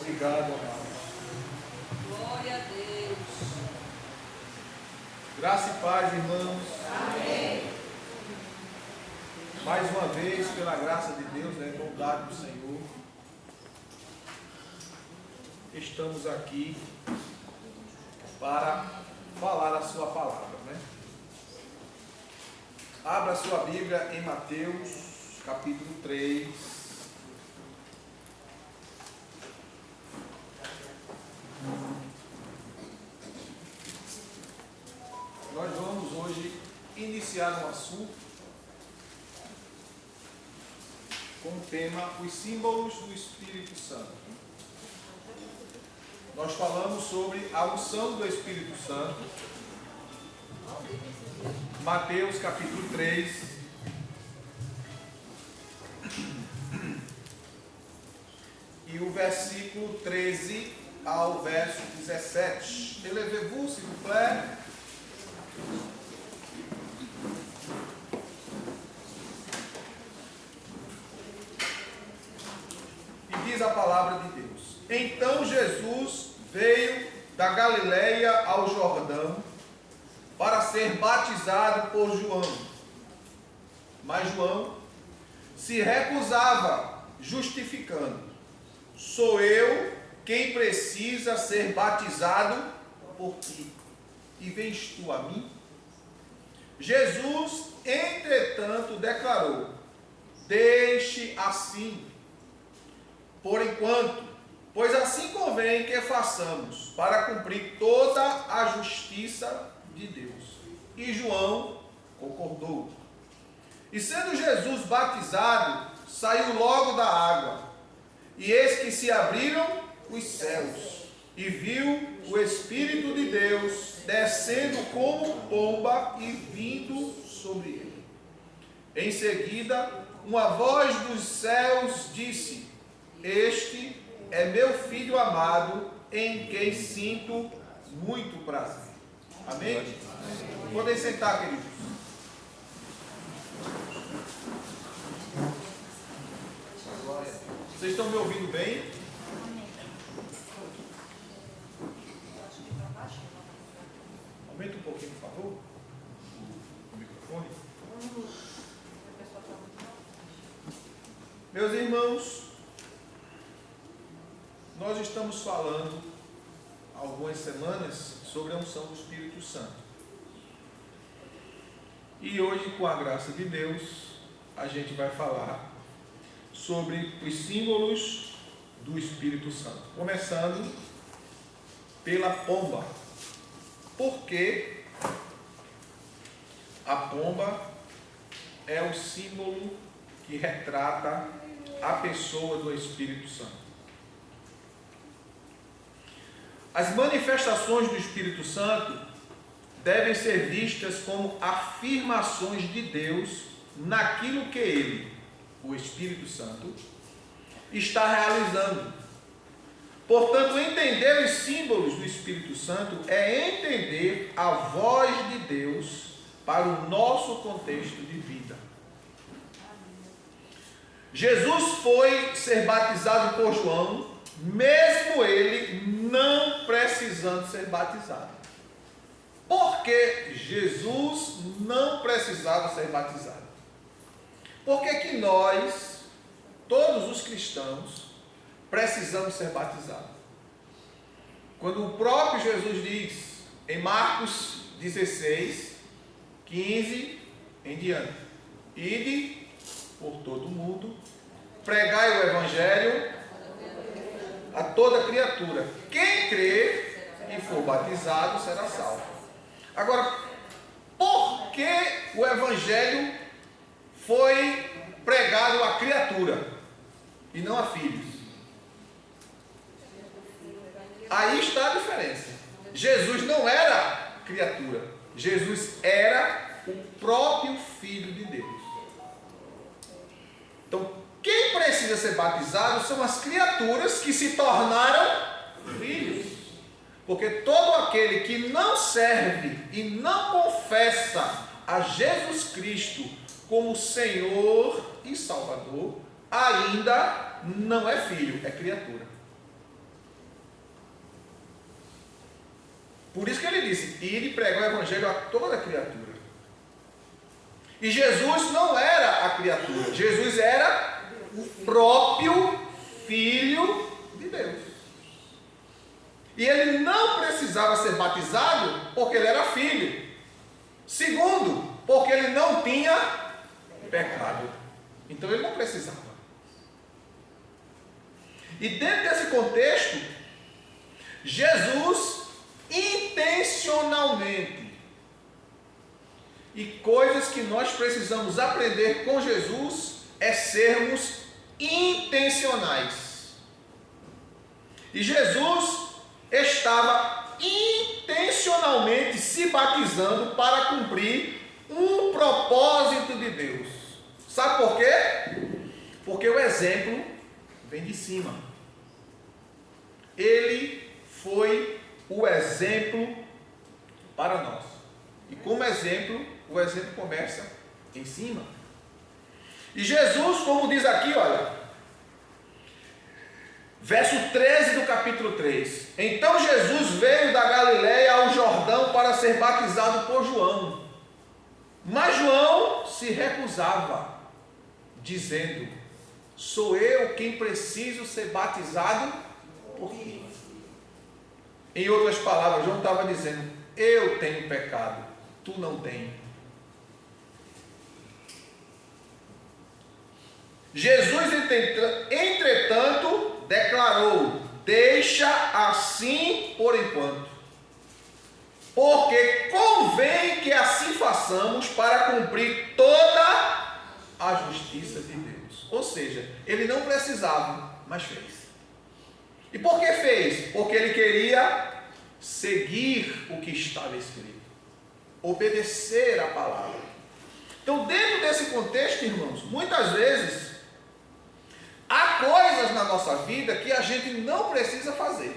Obrigado, amado. Glória a Deus. Graça e paz, irmãos. Amém. Mais uma vez, pela graça de Deus, bondade do Senhor, estamos aqui para falar a sua palavra, Abra a sua Bíblia em Mateus, capítulo 3. Nós vamos hoje iniciar um assunto com o tema os símbolos do Espírito Santo. Nós falamos sobre a unção do Espírito Santo. Mateus capítulo 3. E o versículo 13 ao verso 17. Elevez-vous, s'il vous plaît. E diz a palavra de Deus: Então Jesus veio da Galileia ao Jordão para ser batizado por João. Mas João se recusava, justificando: sou eu quem precisa ser batizado por ti, e vens tu a mim? Jesus, entretanto, declarou: deixe assim, por enquanto, pois assim convém que façamos, para cumprir toda a justiça de Deus. E João concordou. E sendo Jesus batizado, saiu logo da água, e eis que se abriram os céus, e viu o Espírito de Deus descendo como pomba e vindo sobre ele. Em seguida, uma voz dos céus disse: este é meu Filho amado, em quem sinto muito prazer. Amém? Amém. Podem sentar, queridos. Vocês estão me ouvindo bem? Aumenta um pouquinho, por favor, o microfone. Meus irmãos, nós estamos falando há algumas semanas sobre a unção do Espírito Santo. E hoje, com a graça de Deus, a gente vai falar sobre os símbolos do Espírito Santo. Começando pela pomba. Porque a pomba é o símbolo que retrata a pessoa do Espírito Santo. As manifestações do Espírito Santo devem ser vistas como afirmações de Deus naquilo que Ele, o Espírito Santo, está realizando. Portanto, entender os símbolos do Espírito Santo é entender a voz de Deus para o nosso contexto de vida. Jesus foi ser batizado por João, mesmo ele não precisando ser batizado. Por que Jesus não precisava ser batizado? Porque que nós, todos os cristãos, precisamos ser batizados. Quando o próprio Jesus diz, em Marcos 16, 15 em diante: ide por todo o mundo, pregai o Evangelho a toda criatura. Quem crer e for batizado será salvo. Agora, por que o Evangelho foi pregado a criatura e não a filhos? Aí está a diferença. Jesus não era criatura. Jesus era o próprio Filho de Deus. Então, quem precisa ser batizado são as criaturas que se tornaram filhos. Porque todo aquele que não serve e não confessa a Jesus Cristo como Senhor e Salvador, ainda não é filho, é criatura. Por isso que ele disse: ide pregar o evangelho a toda criatura. E Jesus não era a criatura, Jesus era o próprio Filho de Deus. E ele não precisava ser batizado porque ele era filho. Segundo, porque ele não tinha pecado. Então ele não precisava. E dentro desse contexto, Jesus intencionalmente, e coisas que nós precisamos aprender com Jesus é sermos intencionais. E Jesus estava intencionalmente se batizando para cumprir um propósito de Deus. Sabe por quê? Porque o exemplo vem de cima. Ele foi o exemplo para nós. E como exemplo, o exemplo começa em cima. E Jesus, como diz aqui, olha, verso 13 do capítulo 3. Então Jesus veio da Galiléia ao Jordão para ser batizado por João. Mas João se recusava, dizendo: sou eu quem preciso ser batizado por ti. Em outras palavras, João estava dizendo: eu tenho pecado, tu não tens. Jesus, entretanto, declarou: deixa assim por enquanto, porque convém que assim façamos para cumprir toda a justiça de Deus. Ou seja, ele não precisava, mas fez. E por que fez? Porque ele queria seguir o que estava escrito, obedecer a palavra. Então, dentro desse contexto, irmãos, muitas vezes há coisas na nossa vida que a gente não precisa fazer,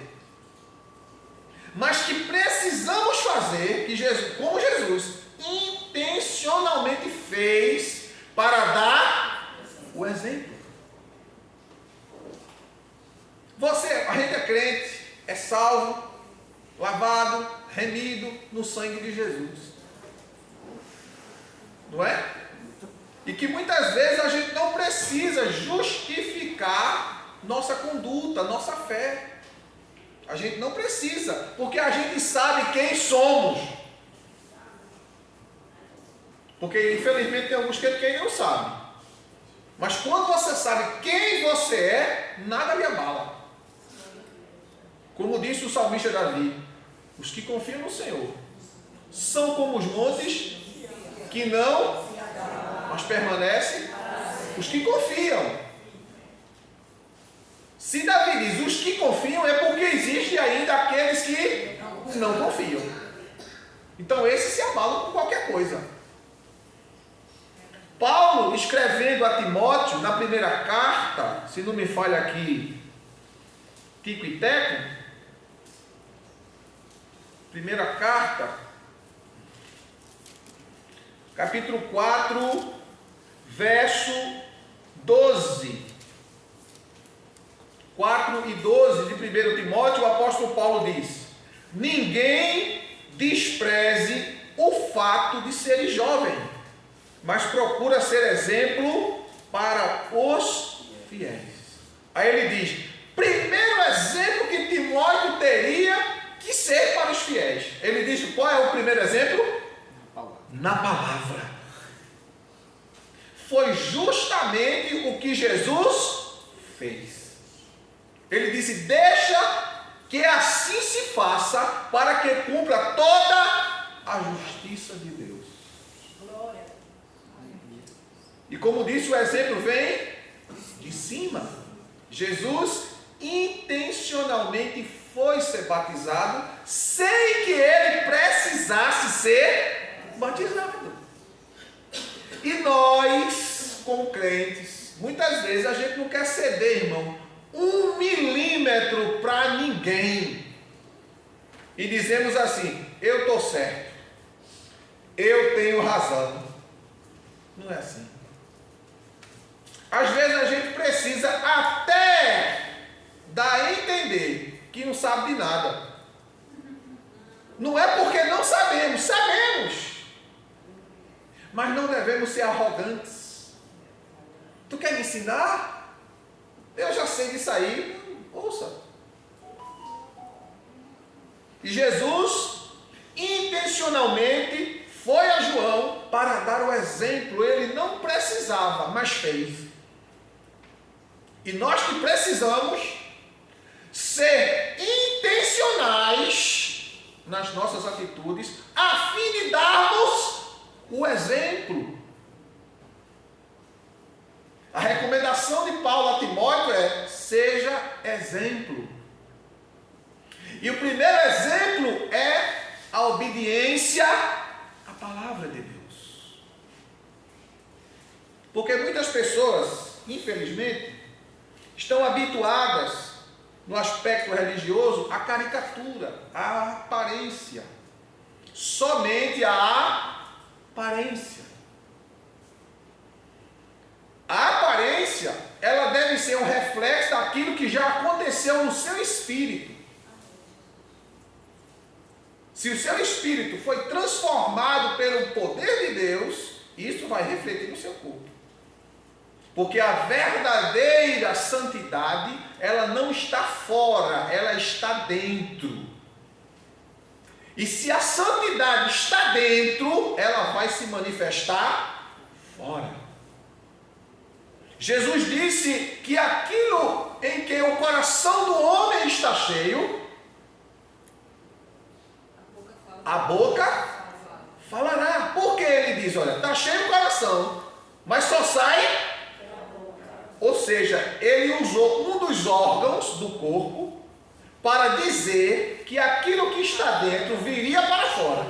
mas que precisamos fazer, que Jesus, como Jesus intencionalmente fez para dar o exemplo. A gente é crente, é salvo, lavado, remido no sangue de Jesus, não é? E que muitas vezes a gente não precisa justificar nossa conduta, nossa fé. A gente não precisa, porque a gente sabe quem somos. Porque infelizmente tem alguns que não sabem. Mas quando você sabe quem você é, nada lhe abala. Como disse o salmista Davi: os que confiam no Senhor são como os montes que não, mas permanecem os que confiam. Se Davi diz os que confiam, é porque existe ainda aqueles que não confiam. Então esses se abalam com qualquer coisa. Paulo, escrevendo a Timóteo, na primeira carta, se não me falha aqui, Tico e Teco, primeira carta, capítulo 4, verso 12. 4 e 12 de 1 Timóteo, o apóstolo Paulo diz: ninguém despreze o fato de ser jovem, mas procura ser exemplo para os fiéis. Aí ele diz: primeiro exemplo que Timóteo teria que ser para os fiéis. Ele diz: qual é o primeiro exemplo? Na palavra. Foi justamente o que Jesus fez. Ele disse: deixa que assim se faça, para que cumpra toda a justiça de Deus. Glória. E como disse, o exemplo vem de cima. Jesus intencionalmente foi ser batizado sem que ele precisasse ser batizado. E nós, como crentes, muitas vezes a gente não quer ceder, irmão, 1 milímetro para ninguém. E dizemos assim: eu estou certo, eu tenho razão. Não é assim. Às vezes a gente precisa até dar a entender que não sabe de nada. Não é porque não sabemos, sabemos. Mas não devemos ser arrogantes. Tu quer me ensinar? Eu já sei disso aí. Ouça. E Jesus intencionalmente foi a João para dar o exemplo. Ele não precisava, mas fez. E nós que precisamos ser intencionais nas nossas atitudes, a fim de darmos o exemplo. A recomendação de Paulo a Timóteo é: seja exemplo. E o primeiro exemplo é a obediência à palavra de Deus. Porque muitas pessoas, infelizmente, estão habituadas no aspecto religioso à caricatura, à aparência. Somente a aparência. A aparência, ela deve ser um reflexo daquilo que já aconteceu no seu espírito. Se o seu espírito foi transformado pelo poder de Deus, isso vai refletir no seu corpo. Porque a verdadeira santidade, ela não está fora, ela está dentro. E se a santidade está dentro, ela vai se manifestar fora. Jesus disse que aquilo em que o coração do homem está cheio, a boca falará. Porque ele diz, olha, está cheio o coração, mas só sai. Ou seja, ele usou um dos órgãos do corpo para dizer que aquilo que está dentro viria para fora.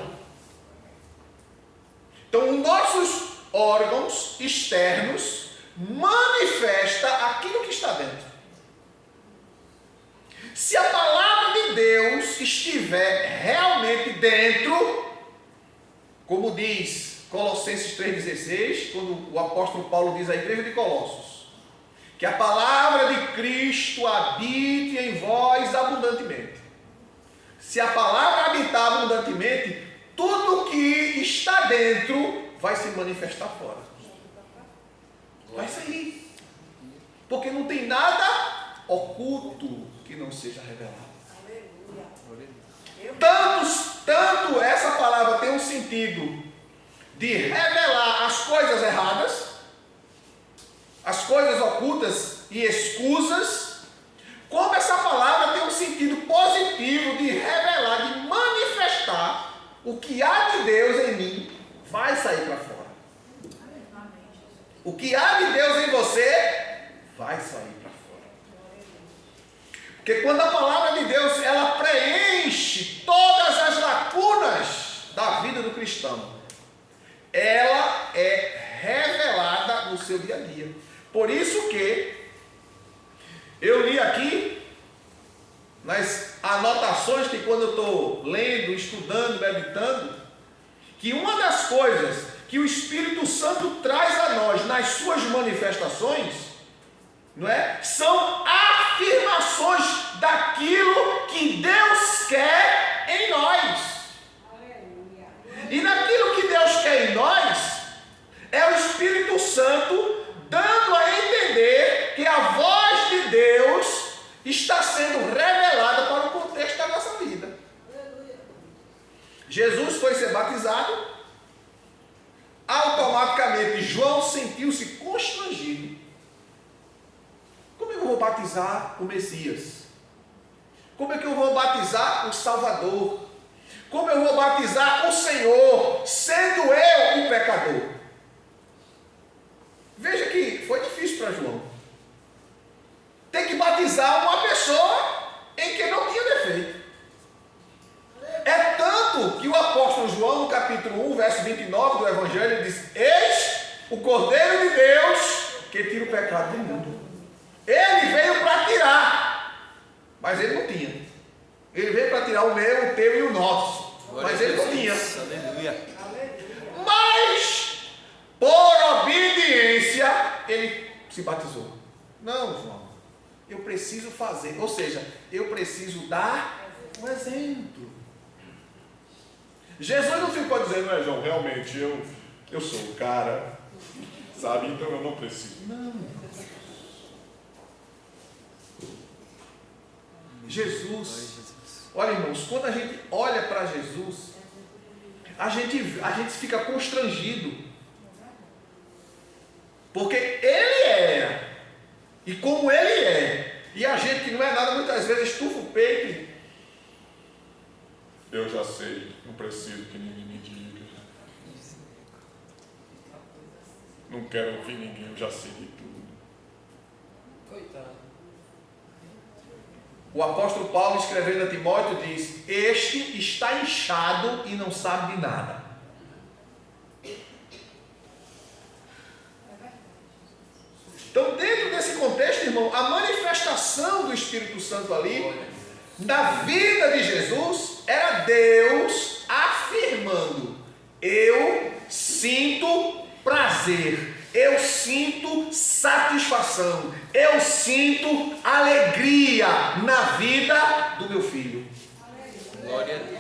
Então, os nossos órgãos externos manifestam aquilo que está dentro. Se a palavra de Deus estiver realmente dentro, como diz Colossenses 3,16, quando o apóstolo Paulo diz à igreja de Colossos, que a palavra de Cristo habite em vós abundantemente. Se a palavra habitar abundantemente, tudo que está dentro vai se manifestar fora. Vai sair. Porque não tem nada oculto que não seja revelado. Tanto essa palavra tem um sentido de revelar as coisas erradas, as coisas ocultas e escusas, como essa palavra tem um sentido positivo de revelar, de manifestar o que há de Deus em mim vai sair para fora. O que há de Deus em você vai sair para fora. Porque quando a palavra de Deus ela preenche todas as lacunas da vida do cristão, ela é revelada no seu dia a dia. Por isso que eu li aqui nas anotações que quando eu estou lendo, estudando, meditando, que uma das coisas que o Espírito Santo traz a nós nas suas manifestações, não é? São afirmações daquilo que Deus quer em nós. E naquilo que Deus quer em nós, é o Espírito Santo dando a entender que a voz de Deus está sendo revelada para o contexto da nossa vida. Jesus foi ser batizado, automaticamente João sentiu-se constrangido. Como é que eu vou batizar o Messias? Como é que eu vou batizar o Salvador? Como eu vou batizar o Senhor, sendo eu o pecador? Veja que foi difícil para João. Tem que batizar uma pessoa em que não tinha defeito. É tanto que o apóstolo João, no capítulo 1, verso 29 do Evangelho, diz: eis o Cordeiro de Deus que tira o pecado do mundo. Ele veio para tirar, mas ele não tinha. Ele veio para tirar o meu, o teu e o nosso. Mas ele não tinha. Aleluia. Mas, por obediência, ele se batizou. Não, João, eu preciso fazer. Ou seja, eu preciso dar um exemplo. Jesus não ficou dizendo, não é, João, realmente eu sou o cara, sabe? Então eu não preciso. Não. Jesus, olha, irmãos, quando a gente olha para Jesus, a gente fica constrangido, porque Ele era, e como Ele é, e a gente que não é nada, muitas vezes estufa o peito. Eu já sei, não preciso que ninguém me diga. Não quero ouvir ninguém, eu já sei de tudo. Coitado. O apóstolo Paulo, escrevendo a Timóteo, diz: este está inchado e não sabe de nada. Então, dentro desse contexto, irmão, a manifestação do Espírito Santo ali, na vida de Jesus, era Deus afirmando: eu sinto prazer, eu sinto satisfação, eu sinto alegria na vida do meu filho. Glória a Deus.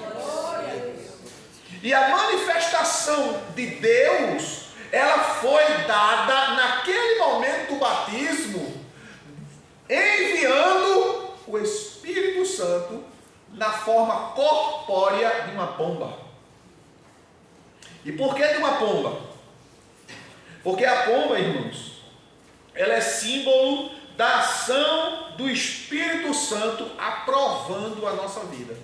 E a manifestação de Deus, ela foi dada naquele momento do batismo, enviando o Espírito Santo na forma corpórea de uma pomba. E por que de uma pomba? Porque a pomba, irmãos, ela é símbolo da ação do Espírito Santo aprovando a nossa vida.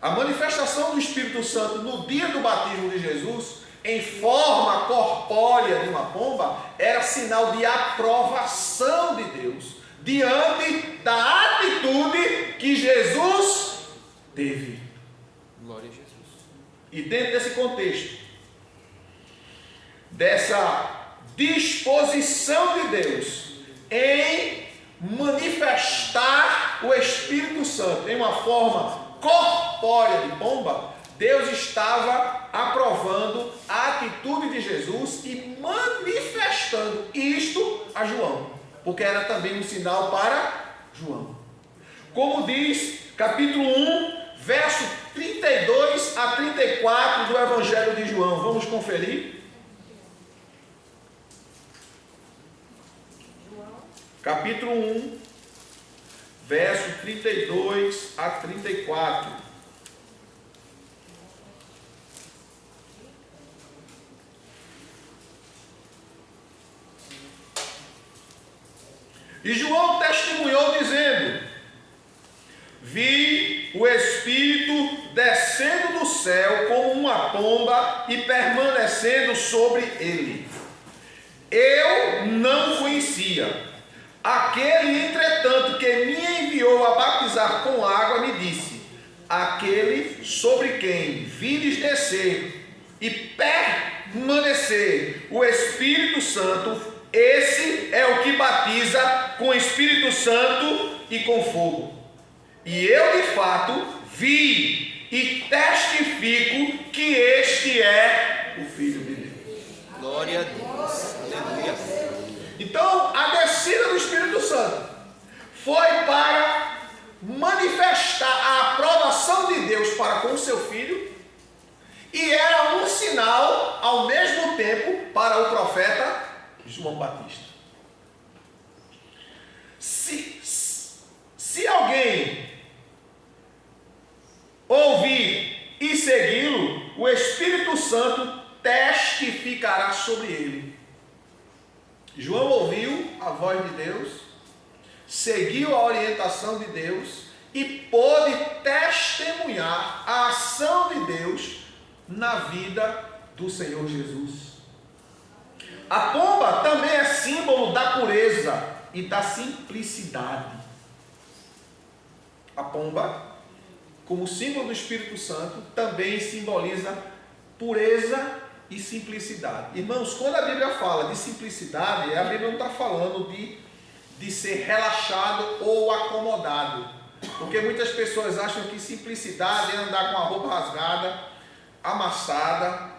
A manifestação do Espírito Santo no dia do batismo de Jesus, em forma corpórea de uma pomba, era sinal de aprovação de Deus diante da atitude que Jesus teve. Glória a Jesus. E dentro desse contexto, dessa disposição de Deus em manifestar o Espírito Santo em uma forma corpórea de pomba, Deus estava aprovando a atitude de Jesus e manifestando isto a João, porque era também um sinal para João. Como diz capítulo 1, verso 32 a 34 do Evangelho de João. Vamos conferir? Capítulo 1, verso 32 a 34. E João testemunhou dizendo: vi o Espírito descendo do céu como uma pomba e permanecendo sobre ele. Eu não conhecia. Aquele, entretanto, que me enviou a batizar com água, me disse: aquele sobre quem vires descer e permanecer o Espírito Santo, esse é o que batiza com o Espírito Santo e com fogo. E eu, de fato, vi e testifico que este é o Filho de Deus. Glória a Deus. Aleluia. Então, a descida do Espírito Santo foi para manifestar a aprovação de Deus para com o seu Filho, e era um sinal, ao mesmo tempo, para o profeta João Batista. Se alguém ouvir e segui-lo, o Espírito Santo testificará sobre ele. João ouviu a voz de Deus, seguiu a orientação de Deus e pôde testemunhar a ação de Deus na vida do Senhor Jesus. A pomba também é símbolo da pureza e da simplicidade. A pomba, como símbolo do Espírito Santo, também simboliza pureza e simplicidade. Irmãos, quando a Bíblia fala de simplicidade, a Bíblia não está falando de ser relaxado ou acomodado, porque muitas pessoas acham que simplicidade é andar com a roupa rasgada, amassada,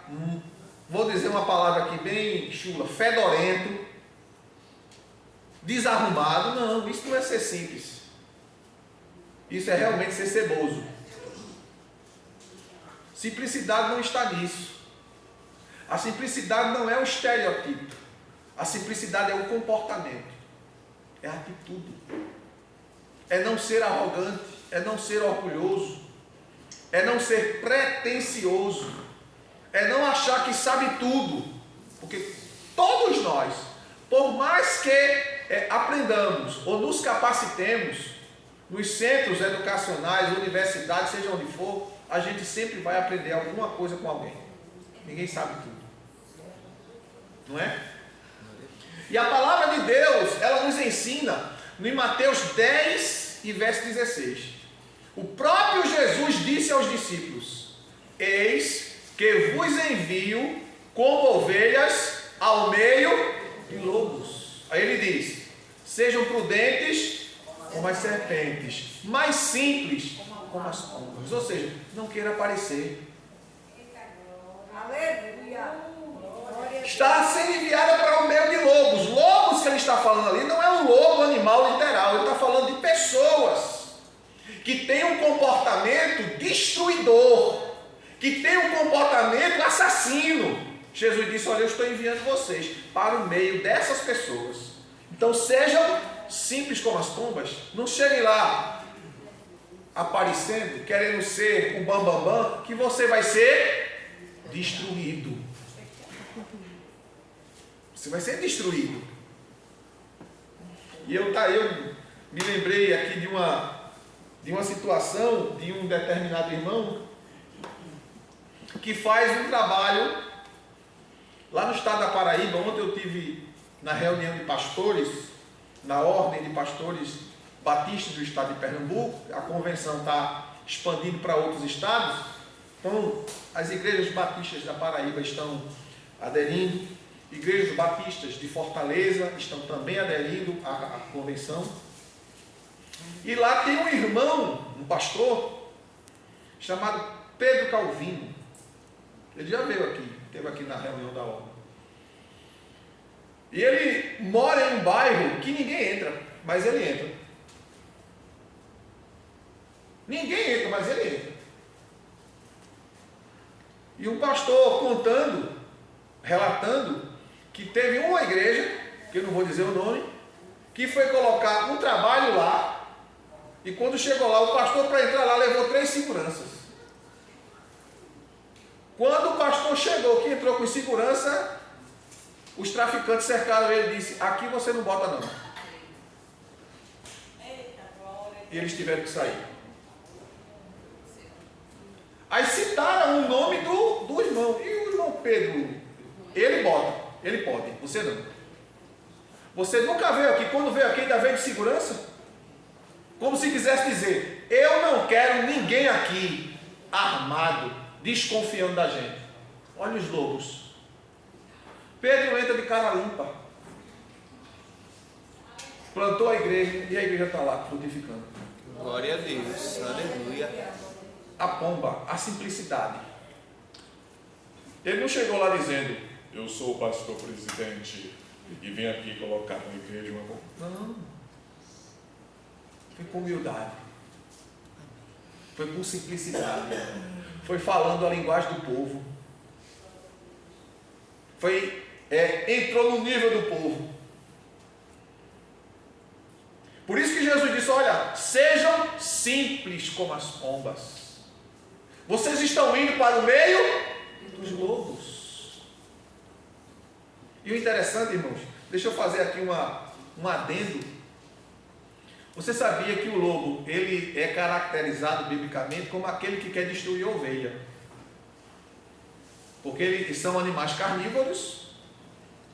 vou dizer uma palavra aqui bem chula, fedorento, desarrumado. Não, isso não é ser simples, isso é realmente ser ceboso. Simplicidade não está nisso. A simplicidade não é o estereotipo. A simplicidade é o comportamento. É a atitude. É não ser arrogante. É não ser orgulhoso. É não ser pretensioso. É não achar que sabe tudo. Porque todos nós, por mais que aprendamos ou nos capacitemos nos centros educacionais, universidades, seja onde for, a gente sempre vai aprender alguma coisa com alguém. Ninguém sabe tudo. Não é? E a palavra de Deus, ela nos ensina em Mateus 10 e verso 16. O próprio Jesus disse aos discípulos: eis que vos envio como ovelhas ao meio de lobos. Aí ele diz: sejam prudentes como as serpentes, mais simples como as pombas. Ou seja, não queira parecer. Aleluia. Está sendo enviada para o meio de lobos. Lobos que ele está falando ali não é um lobo animal literal. Ele está falando de pessoas que têm um comportamento destruidor, que têm um comportamento assassino. Jesus disse: olha, eu estou enviando vocês para o meio dessas pessoas. Então sejam simples como as pombas. Não cheguem lá aparecendo, querendo ser um bambambam, que você vai ser destruído. Você vai ser destruído. E eu me lembrei aqui de uma situação de um determinado irmão que faz um trabalho lá no estado da Paraíba. Ontem eu tive na reunião de pastores, na ordem de pastores batistas do estado de Pernambuco. A convenção está expandindo para outros estados. Então, as igrejas batistas da Paraíba estão aderindo. Igrejas batistas de Fortaleza estão também aderindo à convenção. E lá tem um irmão, um pastor, chamado Pedro Calvino. Ele já veio aqui, esteve aqui na reunião da ordem. E ele mora em um bairro que ninguém entra, mas ele entra. Ninguém entra, mas ele entra. E um pastor relatando, que teve uma igreja, que eu não vou dizer o nome, que foi colocar um trabalho lá, e quando chegou lá, o pastor para entrar lá levou 3 seguranças. Quando o pastor chegou, que entrou com segurança, os traficantes cercaram ele e disse: aqui você não bota não. E eles tiveram que sair. Aí citaram o nome do irmão. E o irmão Pedro, ele bota. Ele pode, você não. Você nunca veio aqui, quando veio aqui ainda veio de segurança? Como se quisesse dizer: eu não quero ninguém aqui armado, desconfiando da gente. Olha os lobos. Pedro entra de cara limpa. Plantou a igreja e a igreja está lá frutificando. Glória a Deus. Aleluia. A pomba, a simplicidade. Ele não chegou lá dizendo: eu sou o pastor presidente e venho aqui colocar na igreja uma pomba. Não. Foi com humildade. Foi com simplicidade. Foi falando a linguagem do povo. Entrou no nível do povo. Por isso que Jesus disse: olha, sejam simples como as pombas. Vocês estão indo para o meio dos lobos. E o interessante, irmãos, deixa eu fazer aqui um adendo. Você sabia que o lobo, ele é caracterizado biblicamente como aquele que quer destruir a ovelha? Porque eles são animais carnívoros,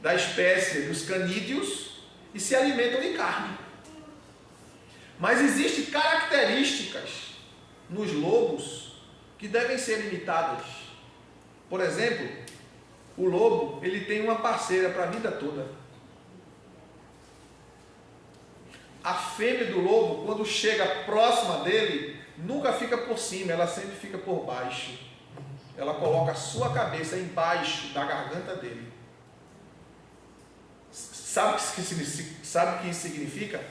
da espécie dos canídeos, e se alimentam de carne. Mas existem características nos lobos que devem ser limitadas. Por exemplo, o lobo, ele tem uma parceira para a vida toda. A fêmea do lobo, quando chega próxima dele, nunca fica por cima, ela sempre fica por baixo. Ela coloca a sua cabeça embaixo da garganta dele. Sabe o que isso significa?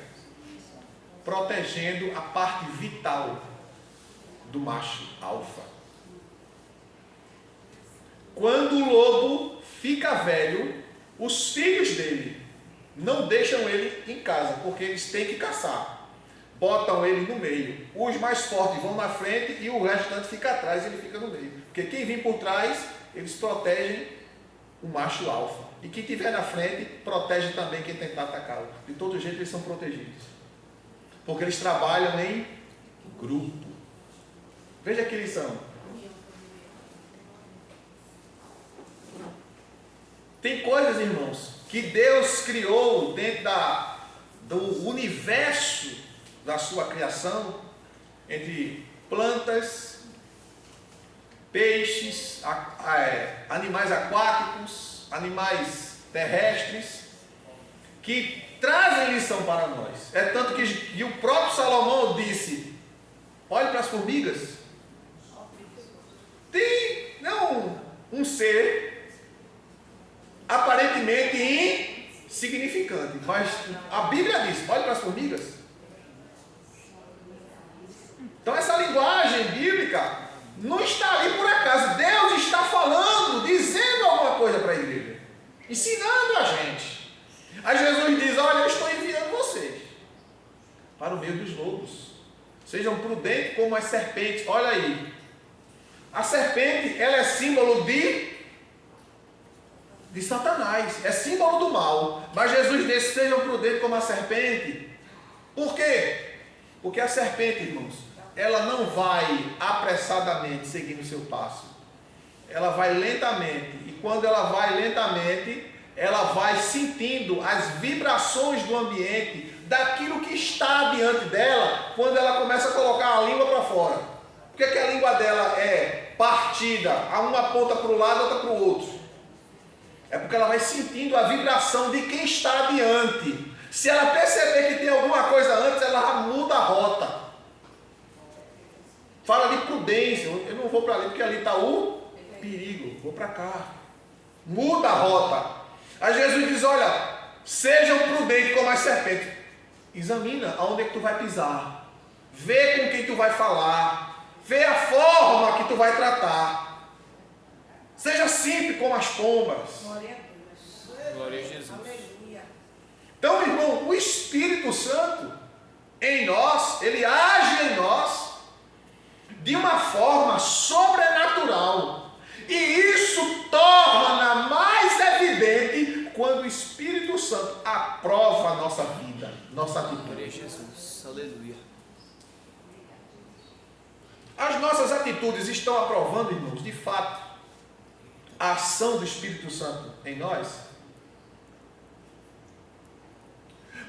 Protegendo a parte vital do macho alfa. Quando o lobo fica velho, os filhos dele não deixam ele em casa, porque eles têm que caçar. Botam ele no meio. Os mais fortes vão na frente e o restante fica atrás e ele fica no meio. Porque quem vem por trás, eles protegem o macho alfa. E quem estiver na frente, protege também quem tentar atacá-lo. De todo jeito, eles são protegidos. Porque eles trabalham em grupo. Veja que lição. Tem coisas, irmãos, que Deus criou dentro do universo da sua criação, entre plantas, peixes, animais aquáticos, animais terrestres, que trazem lição para nós. É tanto que o próprio Salomão disse: olhe para as formigas. Tem um ser aparentemente insignificante, mas a Bíblia diz: olhe para as formigas. Então essa linguagem bíblica não está ali por acaso. Deus está falando, dizendo alguma coisa para a igreja, ensinando a gente. Aí Jesus diz: olha, eu estou enviando vocês para o meio dos lobos. Sejam prudentes como as serpentes. Olha aí, a serpente, ela é símbolo de Satanás, é símbolo do mal. Mas Jesus disse: sejam prudentes como a serpente. Por quê? Porque a serpente, irmãos, ela não vai apressadamente seguindo o seu passo. Ela vai lentamente. E quando ela vai lentamente, ela vai sentindo as vibrações do ambiente, daquilo que está diante dela, quando ela começa a colocar a língua para fora. Por que a língua dela é partida, a uma ponta para o lado, outra para o outro? É porque ela vai sentindo a vibração de quem está adiante. Se ela perceber que tem alguma coisa antes, ela muda a rota. Fala de prudência. Eu não vou para ali porque ali está o perigo. Vou para cá. Muda a rota. Aí Jesus diz: olha, sejam prudentes como as serpentes. Examina aonde é que tu vai pisar. Vê com quem tu vai falar. Vê a forma que tu vai tratar. Seja simples como as pombas. Glória a Deus. Glória a Jesus. Aleluia. Então, irmão, o Espírito Santo em nós, ele age em nós de uma forma sobrenatural. E isso torna mais evidente quando o Espírito Santo aprova a nossa vida, nossa Glória a atitude. Jesus. Aleluia. As nossas atitudes estão aprovando, irmãos, de fato, a ação do Espírito Santo em nós?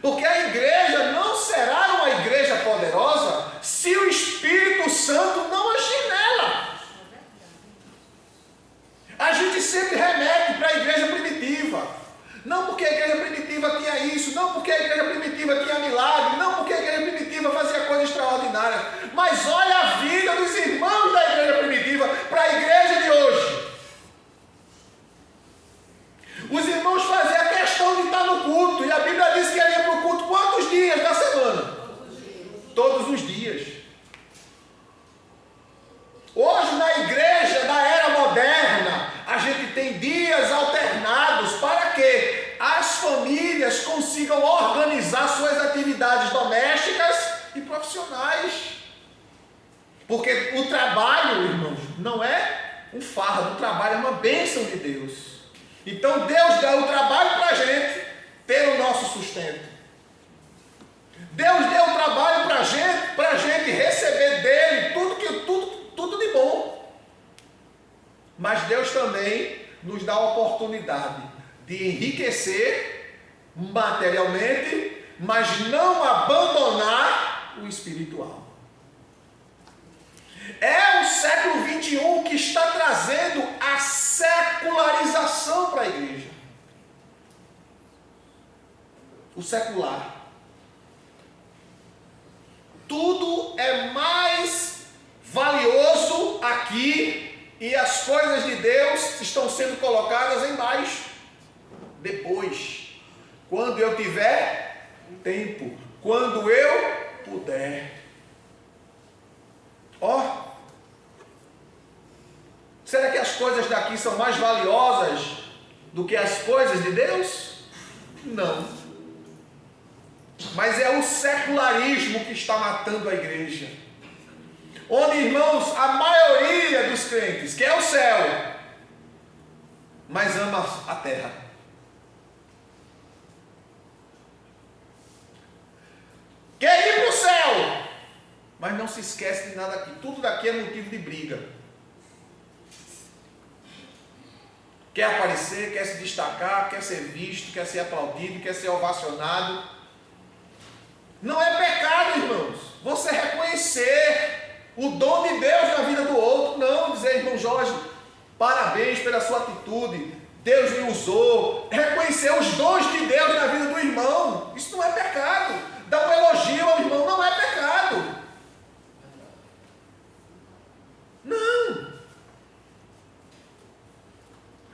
Porque a igreja não será uma igreja poderosa se o Espírito Santo não agir nela. A gente sempre remete para a igreja primitiva. Não porque a igreja primitiva tinha isso, não porque a igreja primitiva tinha milagre, não porque a igreja primitiva fazia coisas extraordinárias. Mas olha a vida dos irmãos da igreja primitiva para a igreja de hoje. Os irmãos faziam a questão de estar no culto, e a Bíblia diz que ele ia para o culto quantos dias da semana? Todos os dias. Hoje na igreja da era moderna, a gente tem dias alternados para que as famílias consigam organizar suas atividades domésticas e profissionais. Porque o trabalho, irmãos, não é um fardo, o trabalho é uma bênção de Deus. Então Deus dá o trabalho para a gente ter o nosso sustento. Deus deu o trabalho para a gente receber dele tudo de bom. Mas Deus também nos dá a oportunidade de enriquecer materialmente, mas não abandonar o espiritual. É o século 21 que está trazendo a secularização para a igreja. O secular. Tudo é mais valioso aqui e as coisas de Deus estão sendo colocadas embaixo. Depois, quando eu tiver tempo, quando eu puder. Será que as coisas daqui são mais valiosas do que as coisas de Deus? Não. Mas é o secularismo que está matando a igreja. Onde, irmãos, a maioria dos crentes quer o céu, mas ama a terra. Quer ir para o céu, mas não se esquece de nada aqui. Tudo daqui é motivo de briga. Quer aparecer, quer se destacar, quer ser visto, quer ser aplaudido, quer ser ovacionado. Não é pecado, irmãos, você reconhecer o dom de Deus na vida do outro. Não dizer, irmão Jorge, parabéns pela sua atitude, Deus me usou. Reconhecer os dons de Deus na vida do irmão, isso não é pecado. Dar um elogio ao irmão não é pecado. Não.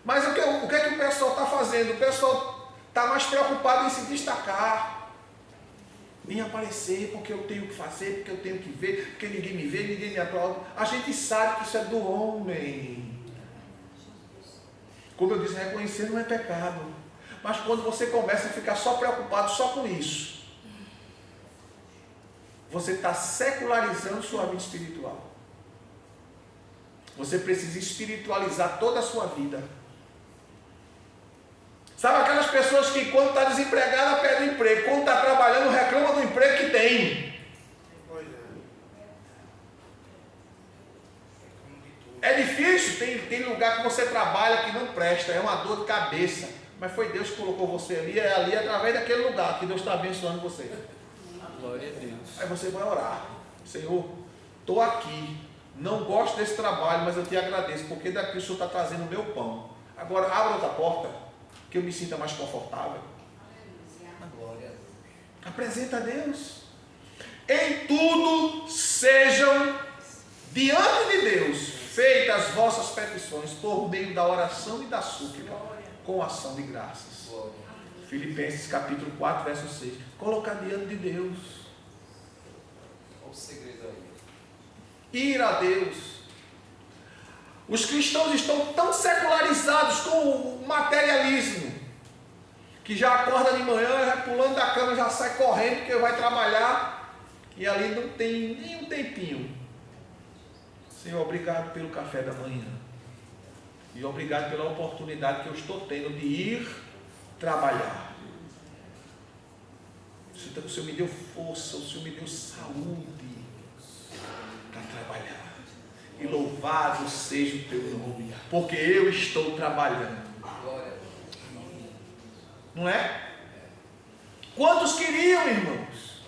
Mas o que é que o pessoal está fazendo? O pessoal está mais preocupado em se destacar, em aparecer, porque eu tenho que fazer, porque eu tenho que ver, porque ninguém me vê, ninguém me aplaude. A gente sabe que isso é do homem. Como eu disse, reconhecer não é pecado. Mas quando você começa a ficar só preocupado só com isso, você está secularizando sua vida espiritual. Você precisa espiritualizar toda a sua vida. Sabe aquelas pessoas que quando está desempregada pede emprego, quando está trabalhando reclama do emprego que tem. É difícil, tem lugar que você trabalha que não presta, é uma dor de cabeça. Mas foi Deus que colocou você ali, é ali através daquele lugar que Deus está abençoando você. Glória a Deus. Aí você vai orar. Senhor, estou aqui, não gosto desse trabalho, mas eu te agradeço, porque daqui o Senhor está trazendo o meu pão. Agora abra outra porta, que eu me sinta mais confortável. Apresenta a Deus. Em tudo sejam diante de Deus feitas as vossas petições por meio da oração e da súplica, com ação de graças. Filipenses capítulo 4, verso 6. Colocar diante de Deus. Olha o segredo aí. Ir a Deus. Os cristãos estão tão secularizados com o materialismo, que já acorda de manhã, já pulando da cama, já sai correndo, porque vai trabalhar, e ali não tem nem um tempinho. Senhor, obrigado pelo café da manhã. E obrigado pela oportunidade que eu estou tendo de ir trabalhar. O Senhor me deu força, o Senhor me deu saúde para trabalhar. E louvado seja o teu nome, porque eu estou trabalhando. Não é? Quantos queriam, irmãos,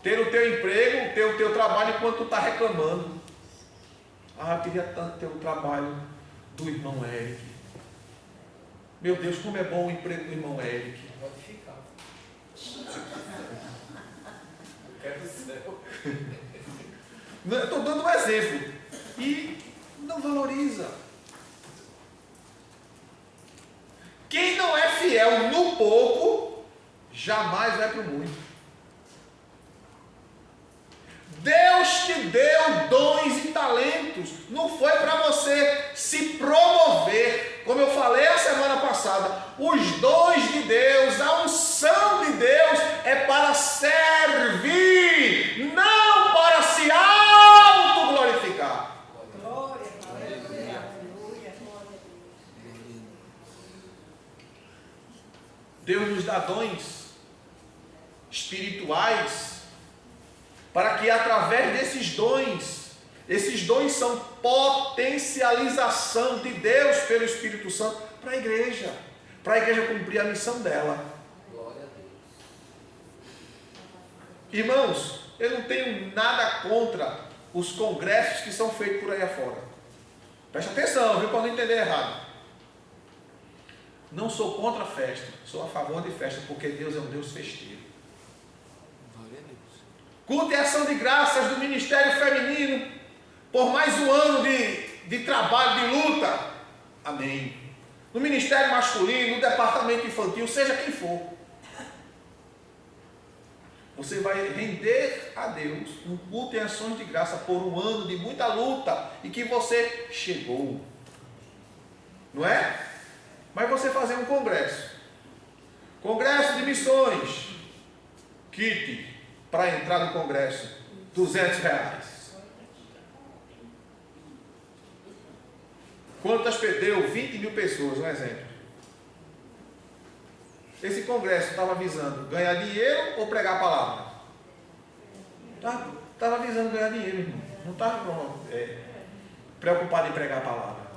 ter o teu emprego, ter o teu trabalho enquanto tu está reclamando? Ah, eu queria tanto ter o trabalho do irmão Eric. Meu Deus, como é bom o emprego do irmão Eric. Pode ficar. Eu quero o céu. Eu estou dando um exemplo. E não valoriza. Quem não é fiel no pouco, jamais vai para o muito. Deus te deu dons e talentos. Não foi para você se promover. Como eu falei a semana passada, os dons de Deus, a unção de Deus é para servir, não para se autoglorificar. Glória, aleluia, aleluia. Deus nos dá dons espirituais para que através desses dons, esses dons são potencialização de Deus pelo Espírito Santo para a igreja cumprir a missão dela. Glória a Deus. Irmãos, eu não tenho nada contra os congressos que são feitos por aí afora. Preste atenção, viu, para não entender errado. Não sou contra a festa, sou a favor de festa, porque Deus é um Deus festeiro. Glória a Deus. Culto e ação de graças do Ministério Feminino, por mais um ano de trabalho, de luta. Amém. No Ministério Masculino, no Departamento Infantil, seja quem for. Você vai render a Deus um culto e ações de graça por um ano de muita luta e que você chegou. não é? Mas você fazer um congresso. Congresso de missões. Kit para entrar no congresso. R$200. Quantas deu? 20 mil pessoas, um exemplo. Esse congresso estava visando ganhar dinheiro ou pregar a palavra? Estava visando ganhar dinheiro, irmão. Não estava preocupado em pregar a palavra.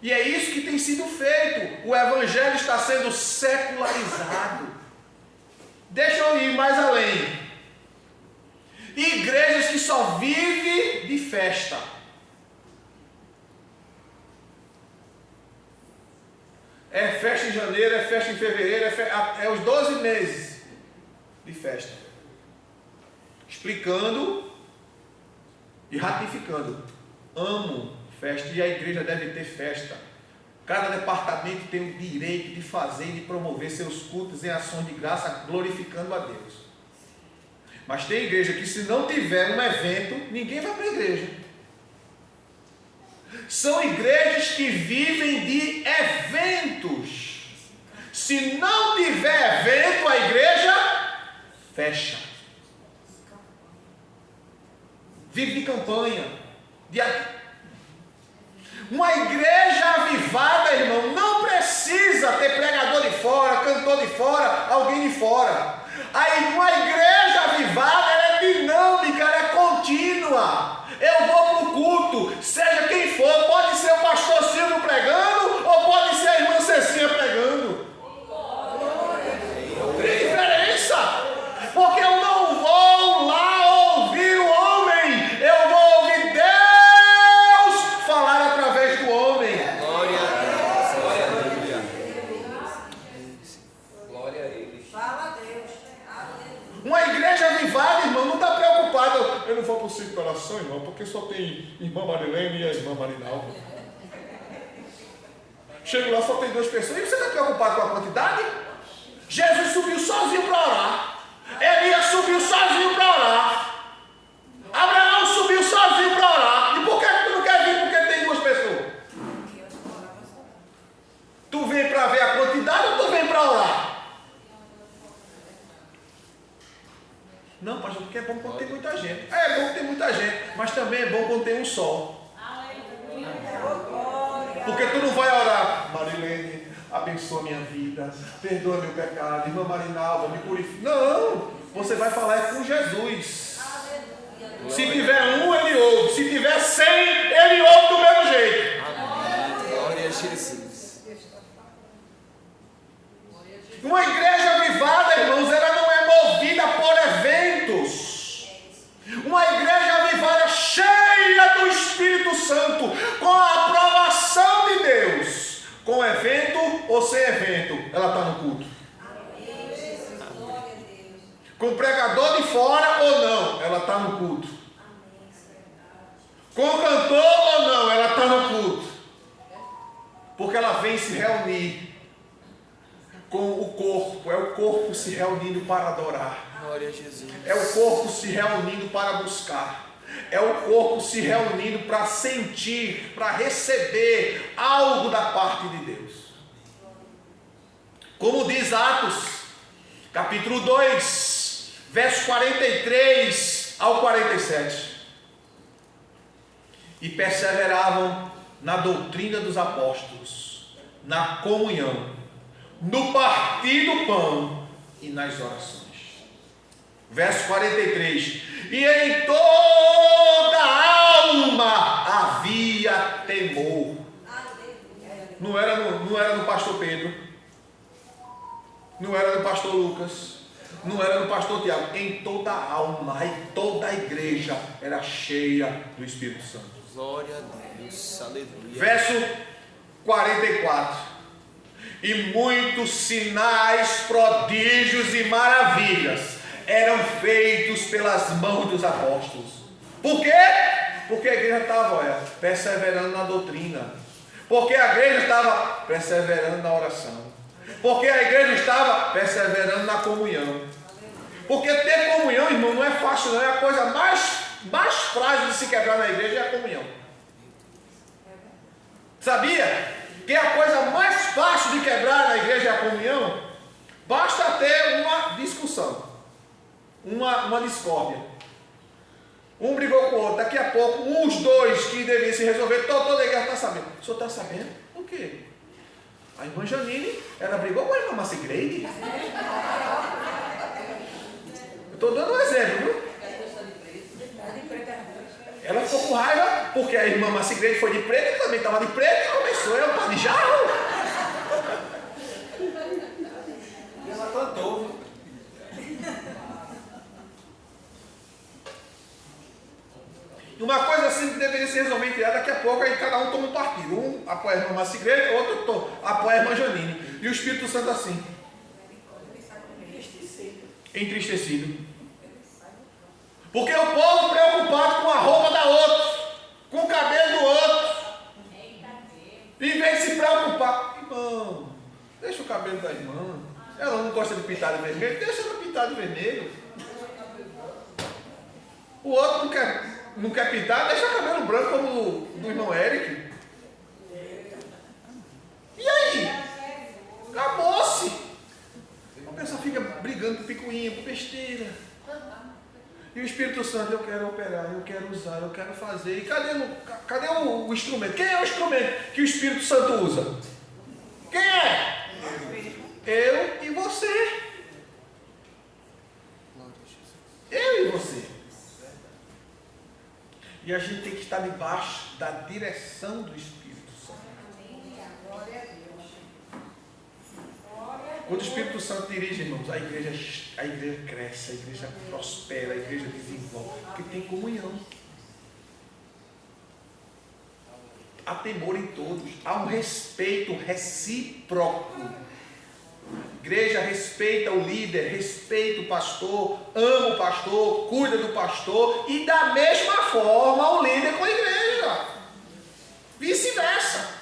E é isso que tem sido feito. O evangelho está sendo secularizado. Deixa eu ir mais além. Igrejas que só vivem de festa. É festa em janeiro, é festa em fevereiro, é os 12 meses de festa. Explicando e ratificando. Amo festa e a igreja deve ter festa. Cada departamento tem o direito de fazer e de promover seus cultos em ações de graça, glorificando a Deus. Mas tem igreja que, se não tiver um evento, ninguém vai para a igreja. São igrejas que vivem de eventos. Se não tiver evento, a igreja fecha. Vive de campanha. Uma igreja avivada, irmão, não precisa ter pregador de fora, cantor de fora, alguém de fora. Uma igreja avivada, ela é dinâmica, ela é contínua. Eu vou para o culto, seja quem for, pode ser o pastor Silvio pregando, ou pode ser a irmã Cecinha pregando. Não tem diferença, porque eu não vou lá ouvir o homem, eu vou ouvir Deus falar através do homem. Glória a Deus. Glória a Ele. Fala a Deus. Uma igreja avivada, irmão, não está preocupada. Eu não vou para o circo de oração, irmão, porque só tem irmã Marilene e a irmã Marinalva. Chego lá, só tem 2 pessoas. E você está preocupado com a quantidade? Jesus subiu sozinho para orar. Elias subiu sozinho para orar. Abraão subiu sozinho para orar. E por que tu não quer vir? Porque tem 2 pessoas. Tu vem para ver a quantidade ou tu vem para orar? Não, pastor, porque é bom quando tem muita gente. É bom ter muita gente, mas também é bom quando tem um só. Porque tu não vai orar, Marilene, abençoa minha vida, perdoa meu pecado, irmã Marinalva, me purifica. Não, você vai falar com Jesus. Se tiver um, ele ouve. Se tiver 100, ele ouve do mesmo jeito. Amém. Glória a Jesus. Uma igreja avivada, irmãos, ela não é movida por eventos. Uma igreja avivada cheia do Espírito Santo, com a aprovação de Deus, com evento ou sem evento, ela está no culto. Com pregador de fora ou não, ela está no culto. Com cantor ou não, ela está no culto. Porque ela vem se reunir com o corpo, é o corpo se reunindo para adorar. Glória a Jesus. É o corpo se reunindo para buscar. É o corpo se reunindo para sentir, para receber algo da parte de Deus. Como diz Atos, capítulo 2, versos 43 ao 47. E perseveravam na doutrina dos apóstolos, na comunhão, no partir do pão e nas orações. Verso 43. E em toda alma havia temor. Não era no pastor Pedro, não era no pastor Lucas, não era no pastor Tiago. Em toda alma e toda a igreja era cheia do Espírito Santo. Glória a Deus. Aleluia. Verso 44. E muitos sinais, prodígios e maravilhas eram feitos pelas mãos dos apóstolos. Por quê? Porque a igreja estava, perseverando na doutrina. Porque a igreja estava perseverando na oração. Porque a igreja estava perseverando na comunhão. Porque ter comunhão, irmão, não é fácil, não. É a coisa mais frágil de se quebrar na igreja, é a comunhão. Sabia que a coisa mais fácil de quebrar na igreja é a comunhão? Basta ter uma discussão, uma discórdia. Um brigou com o outro, daqui a pouco, os dois que deviam se resolver, toda a igreja está sabendo. O senhor está sabendo? O quê? A irmã Janine, ela brigou com a irmã Macigreide. Eu estou dando um exemplo, viu? Ela ficou com raiva porque a irmã Macigreide foi de preto, e também estava de preto, e começou ela para de jarro. E ela cantou, viu? Uma coisa assim que deveria ser resolvida, daqui a pouco aí cada um toma um partido. Um apoia a irmã Macigreide, outro apoia a irmã Janine. E o Espírito Santo assim, entristecido. Porque o povo preocupado com a roupa da outra, com o cabelo do outro. Em vez de se preocupar, irmão, deixa o cabelo da irmã. Ela não gosta de pintar de vermelho, deixa ela pintar de vermelho. O outro não quer pintar, deixa o cabelo branco como o do irmão Eric. E aí? Acabou-se. A pessoa fica brigando por picuinha, por besteira. E o Espírito Santo, eu quero operar, eu quero usar, eu quero fazer. E cadê o instrumento? Quem é o instrumento que o Espírito Santo usa? Quem é? Eu e você. Eu e você. E a gente tem que estar debaixo da direção do Espírito Santo. Quando o Espírito Santo dirige, irmãos, a igreja cresce, a igreja prospera, a igreja desenvolve, porque tem comunhão. Há temor em todos, há um respeito recíproco. A igreja respeita o líder, respeita o pastor, ama o pastor, cuida do pastor, e da mesma forma o líder com a igreja. Vice-versa.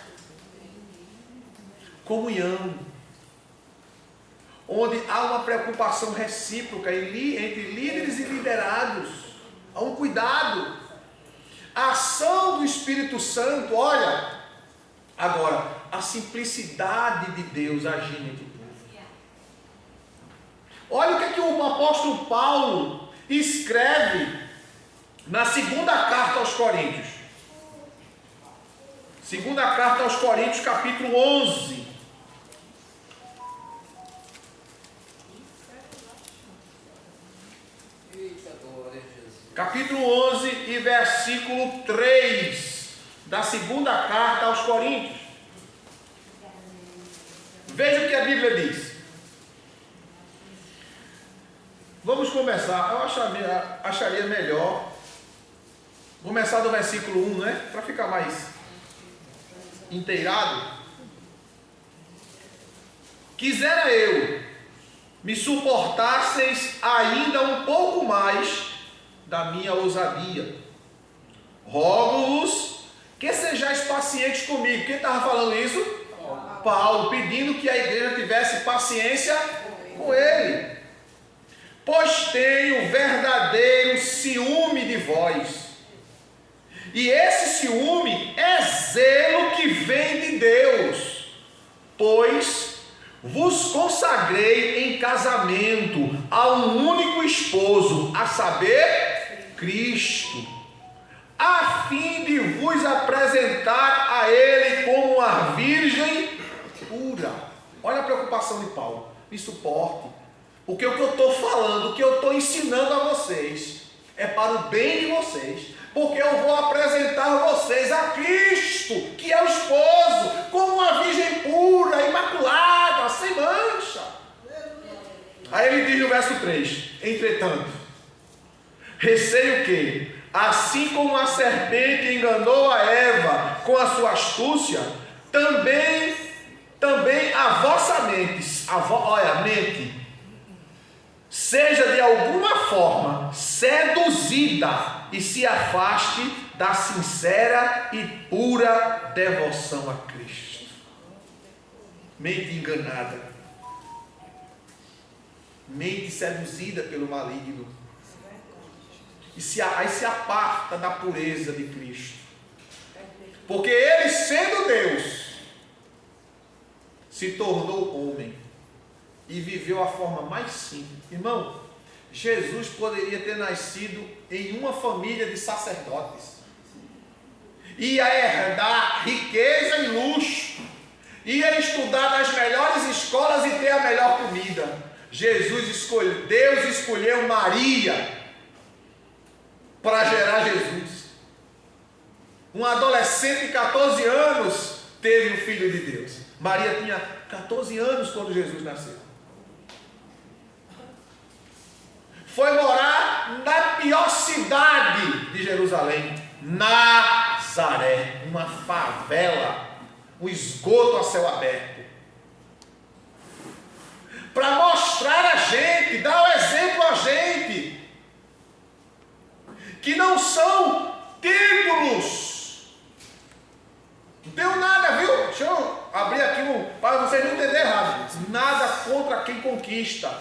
Comunhão. Onde há uma preocupação recíproca entre líderes e liderados, há um cuidado, a ação do Espírito Santo, olha, agora, a simplicidade de Deus agindo entre o povo. Olha o que o apóstolo Paulo escreve na segunda carta aos Coríntios. Segunda carta aos Coríntios, capítulo 11. Capítulo 11 e versículo 3 da segunda carta aos Coríntios. Veja o que a Bíblia diz. Vamos começar. Eu acharia melhor começar do versículo 1, né? Para ficar mais inteirado. Quisera eu me suportasseis ainda um pouco mais da minha ousadia. Rogo-vos que sejais pacientes comigo. Quem estava falando isso? Paulo, pedindo que a igreja tivesse paciência com ele. Pois tenho verdadeiro ciúme de vós. E esse ciúme é zelo que vem de Deus, pois vos consagrei em casamento a um único esposo, a saber, Cristo, a fim de vos apresentar a Ele como uma virgem pura. Olha a preocupação de Paulo. Me suporte, porque o que eu estou falando, o que eu estou ensinando a vocês, é para o bem de vocês, porque eu vou apresentar vocês a Cristo, que é o esposo, como uma virgem pura, imaculada, sem mancha. Aí ele diz no verso 3: entretanto, receio que, assim como a serpente enganou a Eva com a sua astúcia, também a vossa mente seja de alguma forma seduzida e se afaste da sincera e pura devoção a Cristo. Mente enganada, mente seduzida pelo maligno, aí se aparta da pureza de Cristo. Porque ele, sendo Deus, se tornou homem e viveu a forma mais simples. Irmão, Jesus poderia ter nascido em uma família de sacerdotes, ia herdar riqueza e luxo, ia estudar nas melhores escolas e ter a melhor comida. Deus escolheu Maria para gerar Jesus. Um adolescente de 14 anos teve o Filho de Deus. Maria tinha 14 anos quando Jesus nasceu. Foi morar na pior cidade de Jerusalém, Nazaré, uma favela, um esgoto a céu aberto, para mostrar a gente, dar o exemplo a gente, que não são títulos. Não tenho nada, viu? Deixa eu abrir aqui para vocês não entenderem errado. Nada contra quem conquista.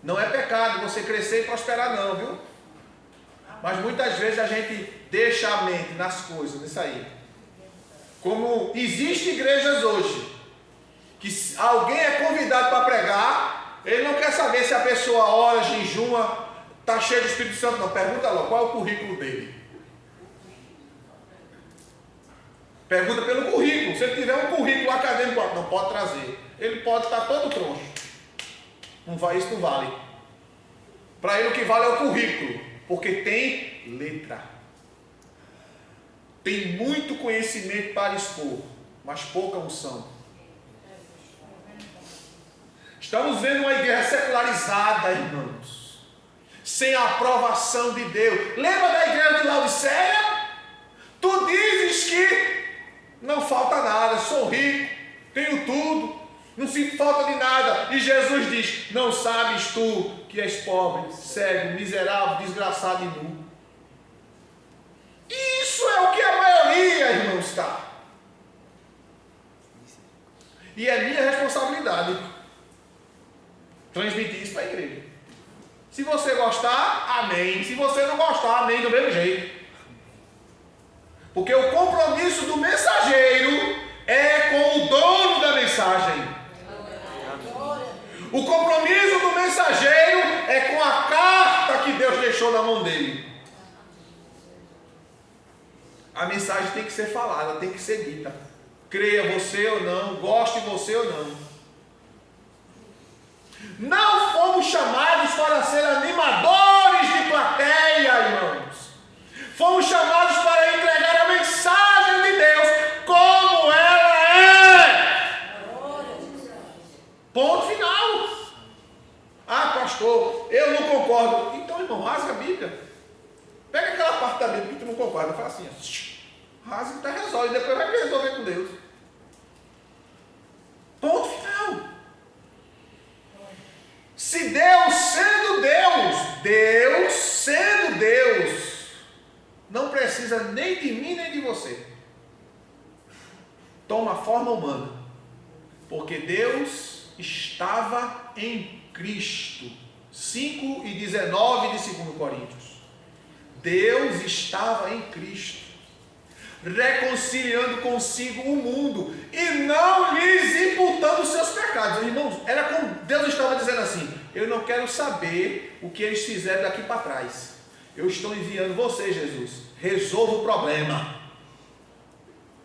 Não é pecado você crescer e prosperar não, viu? Mas muitas vezes a gente deixa a mente nas coisas, nisso aí. Como existem igrejas hoje, que alguém é convidado para pregar, ele não quer saber se a pessoa ora, jejuma, está cheio do Espírito Santo, não. Pergunta logo, qual é o currículo dele? Pergunta pelo currículo. Se ele tiver um currículo acadêmico, não pode trazer. Ele pode estar todo troncho. Não vai, isso não vale. Para ele o que vale é o currículo, porque tem letra. Tem muito conhecimento para expor, mas pouca unção. Estamos vendo uma igreja secularizada, irmãos, sem a aprovação de Deus. Lembra da igreja de Laodiceia? Tu dizes que não falta nada, sou rico, tenho tudo, não sinto falta de nada. E Jesus diz: não sabes tu que és pobre, cego, miserável, desgraçado e nu? Isso é o que a maioria, irmãos, está. E é minha responsabilidade transmitir isso para a igreja. Se você gostar, amém. Se você não gostar, amém do mesmo jeito. Porque o compromisso do mensageiro é com o dono da mensagem. O compromisso do mensageiro é com a carta que Deus deixou na mão dele. A mensagem tem que ser falada, tem que ser dita. Creia você ou não, goste você ou não. Não fomos chamados para ser animadores de plateia, irmãos. Fomos chamados para entregar a mensagem de Deus como ela é. Ponto final. Ah, pastor, eu não concordo. Então, irmão, rasga a Bíblia. Pega aquela parte da Bíblia que tu não concorda, fala assim, rasga e tá resolve, depois vai resolver com Deus. Ponto final. Se Deus sendo Deus, não precisa nem de mim nem de você. Toma forma humana, porque Deus estava em Cristo. 5:19 de 2 Coríntios. Deus estava em Cristo, reconciliando consigo o mundo e não lhes imputando os seus pecados. Irmãos, era como Deus estava dizendo assim: eu não quero saber o que eles fizeram daqui para trás. Eu estou enviando você, Jesus. Resolva o problema.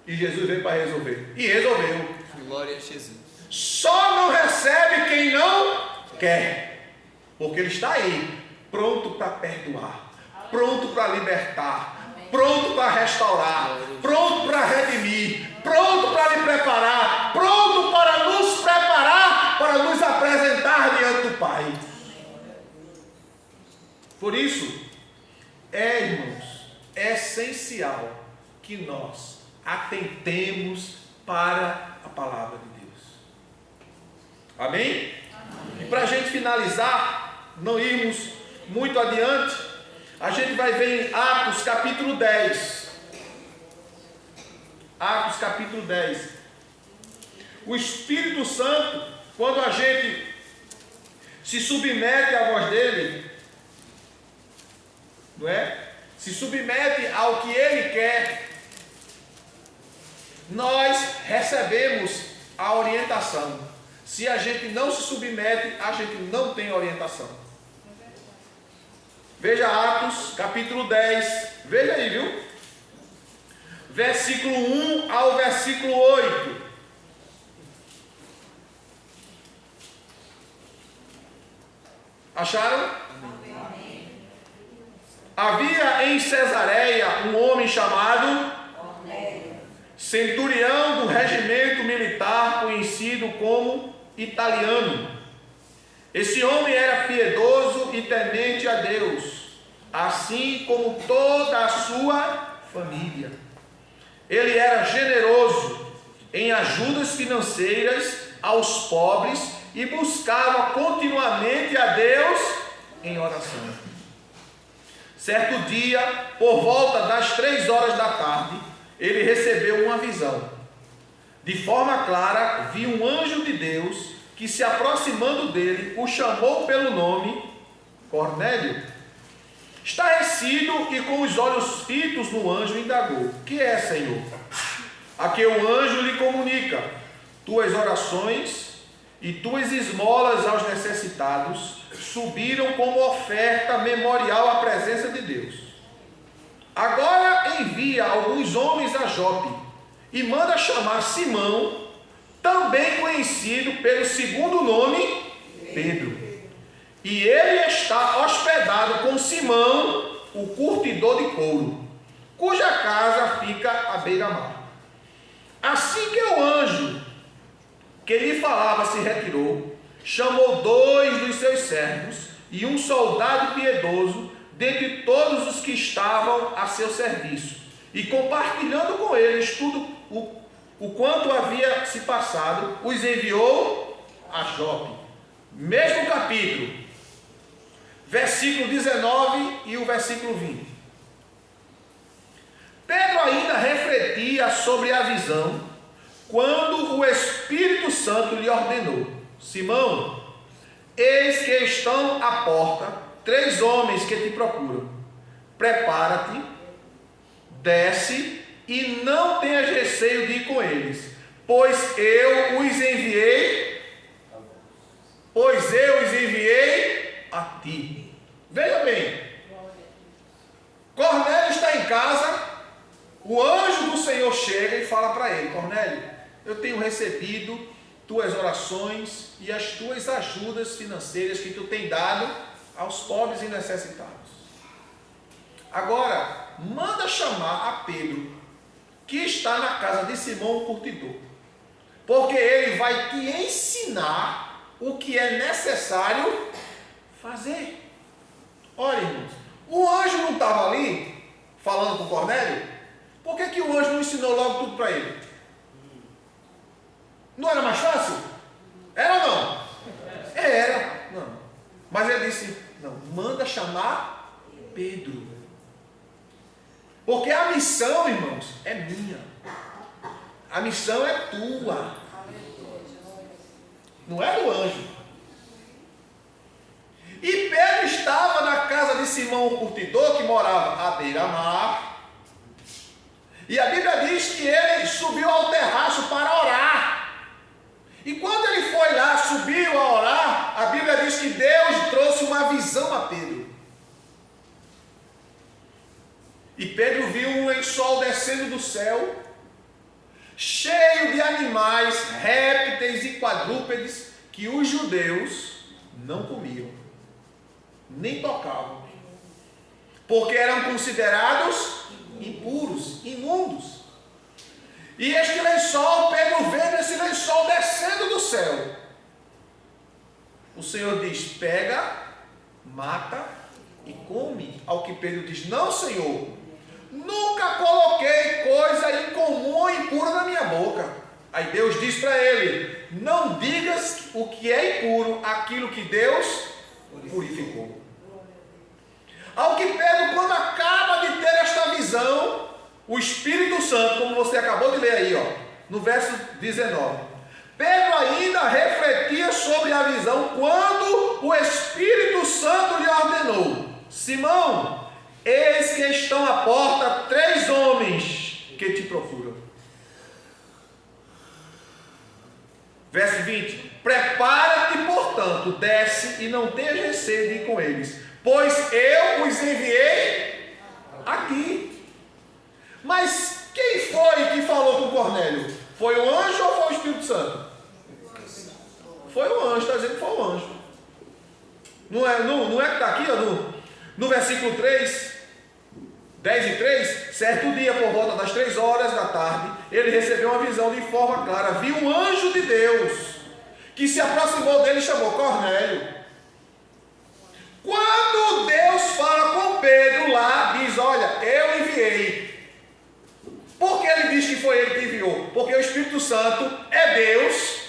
E Jesus veio para resolver. E resolveu. Glória a Jesus. Só não recebe quem não quer. Porque ele está aí, pronto para perdoar, pronto para libertar, pronto para restaurar, pronto para redimir, pronto para lhe preparar, pronto para nos preparar, para nos apresentar diante do Pai. Por isso, irmãos, é essencial que nós atentemos para a palavra de Deus. Amém? E para a gente finalizar, não irmos muito adiante, a gente vai ver em Atos capítulo 10. Atos capítulo 10. O Espírito Santo, quando a gente se submete à voz dele, não é? Se submete ao que ele quer, nós recebemos a orientação. Se a gente não se submete, a gente não tem orientação. Veja Atos, capítulo 10. Veja aí, viu? Versículo 1 ao versículo 8. Acharam? Havia em Cesareia um homem chamado centurião do regimento militar, conhecido como Italiano. Esse homem era piedoso e temente a Deus, assim como toda a sua família. Ele era generoso em ajudas financeiras aos pobres e buscava continuamente a Deus em oração. Certo dia, por volta das 3 horas da tarde, ele recebeu uma visão. De forma clara, viu um anjo de Deus que, se aproximando dele, o chamou pelo nome: Cornélio. Estarrecido e com os olhos fitos no anjo, indagou: que é, Senhor? A que o anjo lhe comunica: tuas orações e tuas esmolas aos necessitados subiram como oferta memorial à presença de Deus. Agora envia alguns homens a Jope e manda chamar Simão, também conhecido pelo segundo nome, Pedro. E ele está hospedado com Simão, o curtidor de couro, cuja casa fica à beira-mar. Assim que o anjo que lhe falava se retirou, chamou 2 dos seus servos e um soldado piedoso dentre todos os que estavam a seu serviço, e compartilhando com eles tudo o quanto havia se passado, os enviou a Jope. Mesmo capítulo, versículo 19 e o versículo 20. Pedro ainda refletia sobre a visão quando o Espírito Santo lhe ordenou: Simão, eis que estão à porta 3 homens que te procuram. Prepara-te, desce e não tenhas receio de ir com eles, pois eu os enviei a ti. Veja bem, Cornélio está em casa, o anjo do Senhor chega e fala para ele: Cornélio, eu tenho recebido tuas orações e as tuas ajudas financeiras que tu tem dado aos pobres e necessitados. Agora, manda chamar a Pedro, que está na casa de Simão o curtidor, porque ele vai te ensinar o que é necessário fazer. Olha, irmãos, o anjo não estava ali falando com Cornélio? Por que o anjo não ensinou logo tudo para ele? Não era mais fácil? Era ou não? Era. Não. Mas ele disse: não, manda chamar Pedro. Porque a missão, irmãos, é minha. A missão é tua. Não é do anjo. E Pedro estava na casa de Simão o curtidor, que morava à beira-mar. E a Bíblia diz que ele subiu ao terraço para orar. E quando ele foi lá, subiu a orar, a Bíblia diz que Deus trouxe uma visão a Pedro. E Pedro viu um lençol descendo do céu, cheio de animais, répteis e quadrúpedes, que os judeus não comiam, nem tocavam, porque eram considerados impuros, imundos. E este lençol, Pedro vendo esse lençol descendo do céu, o Senhor diz: pega, mata e come. Ao que Pedro diz: não, Senhor, nunca coloquei coisa incomum ou impura na minha boca. Aí Deus diz para ele: não digas o que é impuro, aquilo que Deus purificou. Ao que Pedro, quando acaba de ter esta visão, o Espírito Santo, como você acabou de ler aí, no verso 19, Pedro ainda refletia sobre a visão quando o Espírito Santo lhe ordenou: Simão, eis que estão à porta 3 homens que te procuram. Verso 20: prepara-te, portanto, desce e não tenhas receio de ir com eles, pois eu os enviei aqui. Mas quem foi que falou com Cornélio? Foi o anjo ou foi o Espírito Santo? Foi o anjo, está dizendo que foi o anjo. Não é que está aqui, ó, no versículo 3, 10 e 3, certo dia, por volta das 3 horas da tarde, ele recebeu uma visão de forma clara. Viu um anjo de Deus que se aproximou dele e chamou: Cornélio. Quando Deus fala com Pedro lá, diz: olha, eu enviei. Por que ele diz que foi ele que enviou? Porque o Espírito Santo é Deus,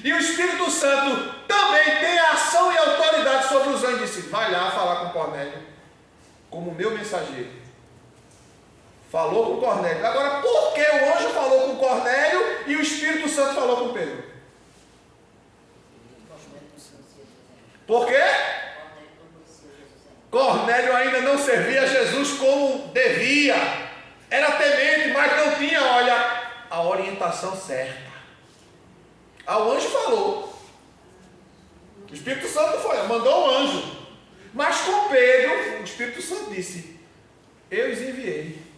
e o Espírito Santo também tem ação e autoridade sobre os anjos. Disse: vai lá falar com Cornélio, como meu mensageiro. Falou com Cornélio. Agora, por que o anjo falou com Cornélio e o Espírito Santo falou com Pedro? Por quê? Cornélio ainda não servia a Jesus como devia. Era temente, mas não tinha, olha, a orientação certa. O anjo falou. O Espírito Santo foi, mandou o anjo. Mas com Pedro, o Espírito Santo disse: eu os enviei.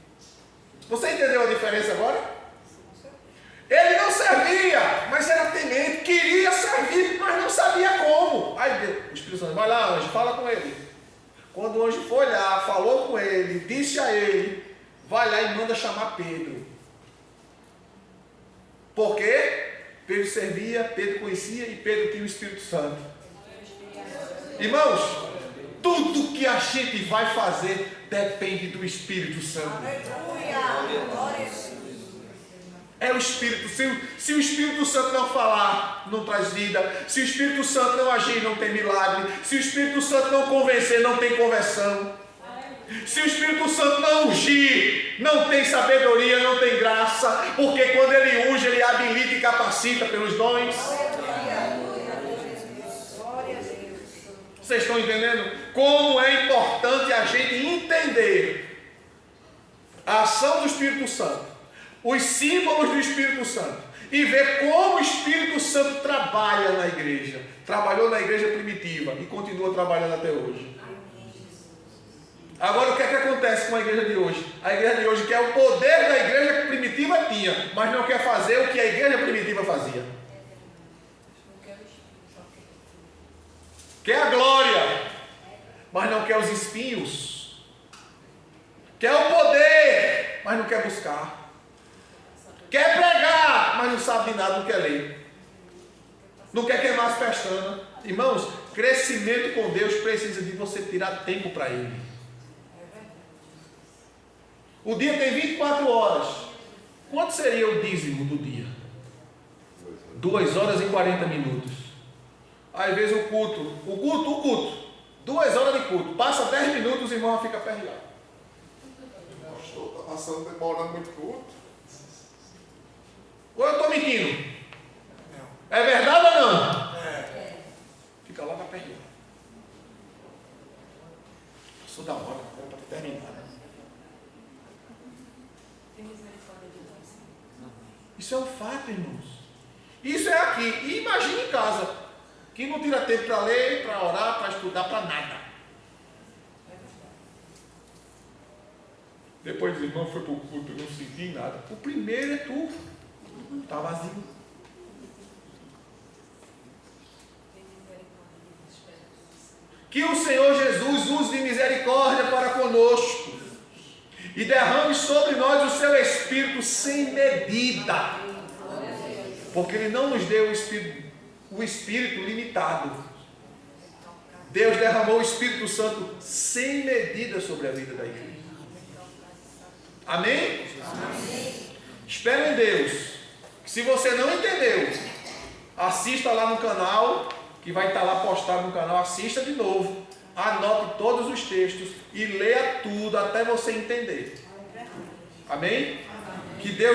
Você entendeu a diferença agora? Ele não servia, mas era temente, queria servir, mas não sabia como. Aí o Espírito Santo: vai lá, anjo, fala com ele. Quando o anjo foi lá, falou com ele, disse a ele: vai lá e manda chamar Pedro. Por quê? Pedro servia, Pedro conhecia e Pedro tinha o Espírito Santo. Irmãos, tudo que a gente vai fazer depende do Espírito Santo. É o Espírito. Se o Espírito Santo não falar, não traz vida. Se o Espírito Santo não agir, não tem milagre. Se o Espírito Santo não convencer, não tem conversão. Se o Espírito Santo não ungir, não tem sabedoria, não tem graça. Porque quando ele unge, ele habilita e capacita pelos dons. Vocês estão entendendo? Como é importante a gente entender a ação do Espírito Santo, os símbolos do Espírito Santo, e ver como o Espírito Santo trabalha na igreja. Trabalhou na igreja primitiva e continua trabalhando até hoje. Agora, o que é que acontece com a igreja de hoje? A igreja de hoje quer o poder da igreja primitiva tinha, mas não quer fazer o que a igreja primitiva fazia. Quer a glória, mas não quer os espinhos. Quer o poder, mas não quer buscar. Quer pregar, mas não sabe de nada, não quer ler. Não quer queimar as pestanas. Irmãos, crescimento com Deus precisa de você tirar tempo para Ele. O dia tem 24 horas. Quanto seria o dízimo do dia? 2 horas e 40 minutos. Às vezes o culto. 2 horas de culto. Passa 10 minutos, o irmão fica perreado. Pastor, está passando, demorando muito culto. Ou eu estou mentindo? É verdade ou não? Fica lá para perreado. Passou da hora, para terminar. Isso é um fato, irmãos. Isso é aqui. E imagine em casa, que não tira tempo para ler, para orar, para estudar, para nada. Depois o irmão foi para o culto, eu não senti nada. O primeiro é tu. Está vazio. Que o Senhor Jesus use de misericórdia para conosco e derrame sobre nós o seu Espírito sem medida, porque Ele não nos deu o Espírito limitado. Deus derramou o Espírito Santo sem medida sobre a vida da igreja. Amém? Amém. Espero em Deus. Se você não entendeu, assista lá no canal, que vai estar lá postado no canal. Assista de novo, anote todos os textos e leia tudo até você entender. Amém? Que Deus